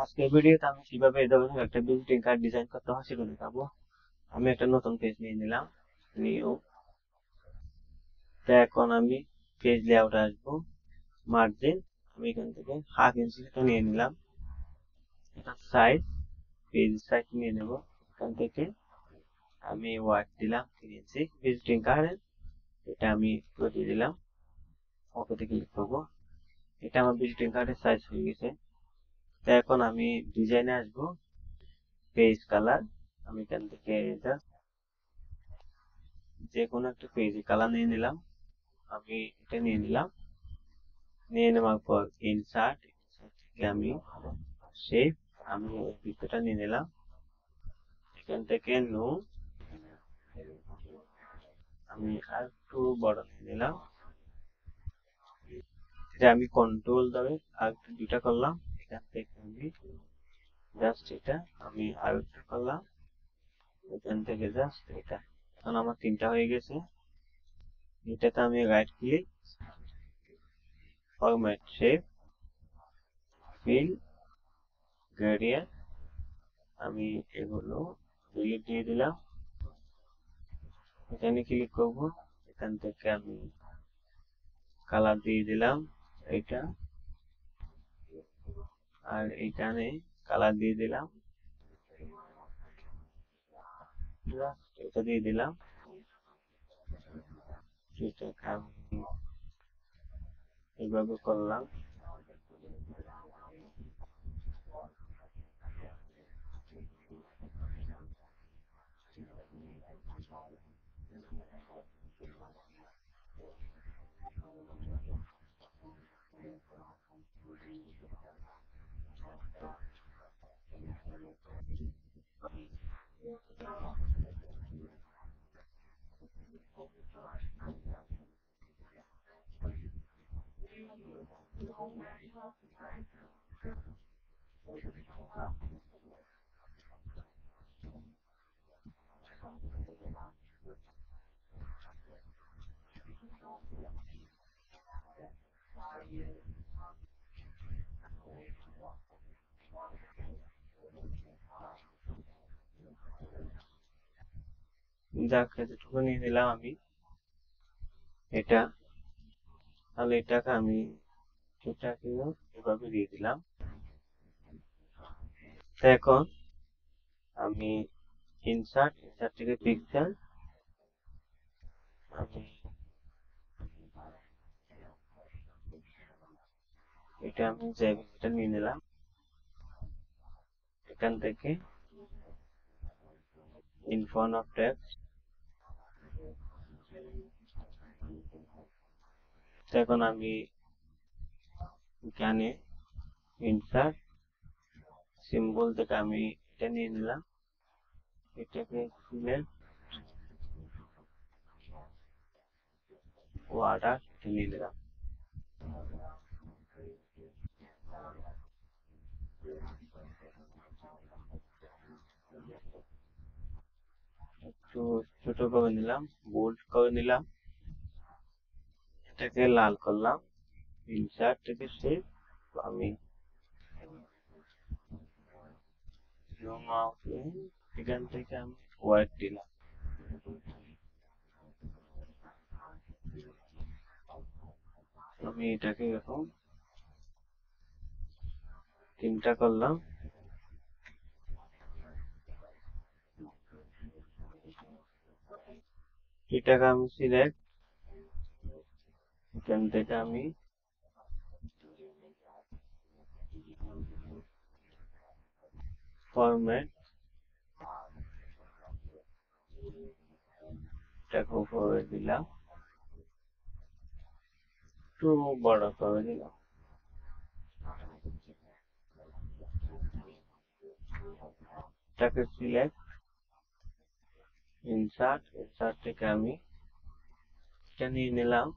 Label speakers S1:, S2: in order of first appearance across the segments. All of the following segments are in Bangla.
S1: আজকের ভিডিওতে আমি কিভাবে এই ধরনের একটা ভিজিটিং কার্ড ডিজাইন করতে হয় সেটা দেখাবো। আমি একটা নতুন পেজ নিয়ে নিলাম, নিউ। তো এখন আমি পেজ লেআউটে আসবো, মার্জিন আমি এখান থেকে 1/2 ইঞ্চি নিয়ে নিলাম। এটা সাইজ, পেজ সাইজ নিয়ে নেব। এখান থেকে আমি ওয়াইড দিলাম 3 ইঞ্চি ভিজিটিং কার্ডের, এটা আমি দিয়ে দিলাম। ওকেতে ক্লিক করবো। এটা আমার ভিজিটিং কার্ডের সাইজ হয়ে গেছে। তো এখন আমি ডিজাইনে আসবো, পেজ কালার। আমি এখান থেকে যে কোনো একটা পেজে কালার নিয়ে নিলাম। আমি এটা নিয়ে নিলাম। নিয়ে নেওয়ার পর ইনসার্ট থেকে আমি শেপ, আমি বৃত্তটা নিয়ে নিলাম। এখান থেকে নো, আমি আর একটু বড় নিয়ে নিলাম। এটা আমি কন্ট্রোল ধরে আর একটু দুটা করলাম। এখান থেকে আমি জাস্ট এটা আমি আর একটু করলাম। এখান থেকে জাস্ট এটা। এখন আমার 3টা হয়ে গেছে। এটাতে আমি right click, format shape, fill, gradient, আমি এগুলো ডিলিট দিয়ে দিলাম। এখানে ক্লিক করব। এখান থেকে আমি কালার দিয়ে দিলাম এটা, আর এখানে কালার দিয়ে দিলাম, এটা দিয়ে দিলাম। এটাকে আমি এইভাবে করলাম। যাক, এতটুকু নিয়ে নিলাম আমি এটা। তাহলে এটাকে আমি এভাবে দিয়ে দিলাম। এখন আমি ইনসার্ট থেকে পিক্সেল, আমি এটা আমি জ্যামিতিটা নিয়ে নিলাম। এখান থেকে ইন ফ্রন্ট অফ টেক্সট, এখন আমি এখানে ইনসার্ট সিম্বল থেকে আমি এটা নিয়ে নিলাম। এটাকে সিলেক্ট ওয়াটার নিয়ে নিলাম। একটু ছোট করে নিলাম, বোল্ড করে নিলাম। এটাকে লাল করলাম। ইনসার্ট থেকে শেপ, আমি জুম আউট, এখান থেকে আমি হোয়াইট দিলাম। আমি এটাকে এখন 3টা করলাম। এটাকে আমি সিলেক্ট, এখান থেকে আমি ফরম্যাট, এটাকে উপরে দিলাম, একটু বড় করে দিলাম। এটাকে সিলেক্ট, ইনসার্ট থেকে আমি এটা নিয়ে নিলাম।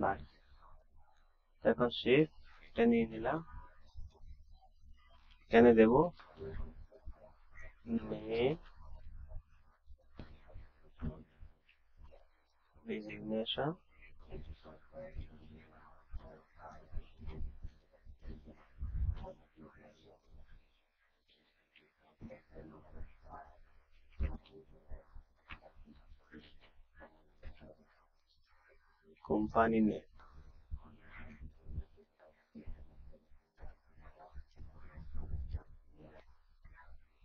S1: বাস, এখন শেপ, এটা নিয়ে নিলাম। এখানে দেব রেজিগনেশন, কোম্পানি নেম,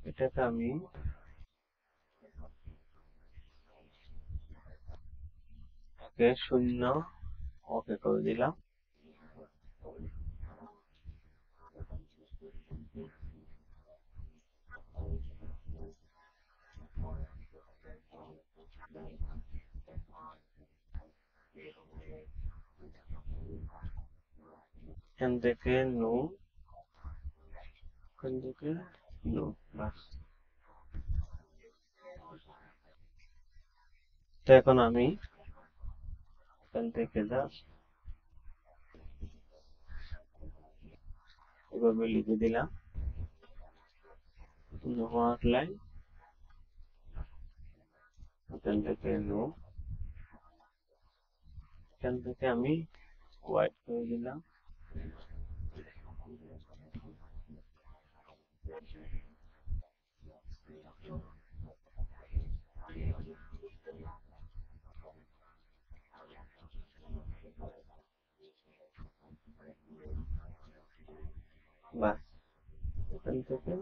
S1: এটাকে আমি শূন্য ওকে করে দিলাম। এখান থেকে নো, এখান থেকে নো, বাস। তো এখন আমি এখান থেকে জাস্ট এভাবে লিখে দিলাম নো আউটলাইন, এখান থেকে নো, এখান থেকে আমি হোয়াইট করে দিলাম, বাস। এখান থেকে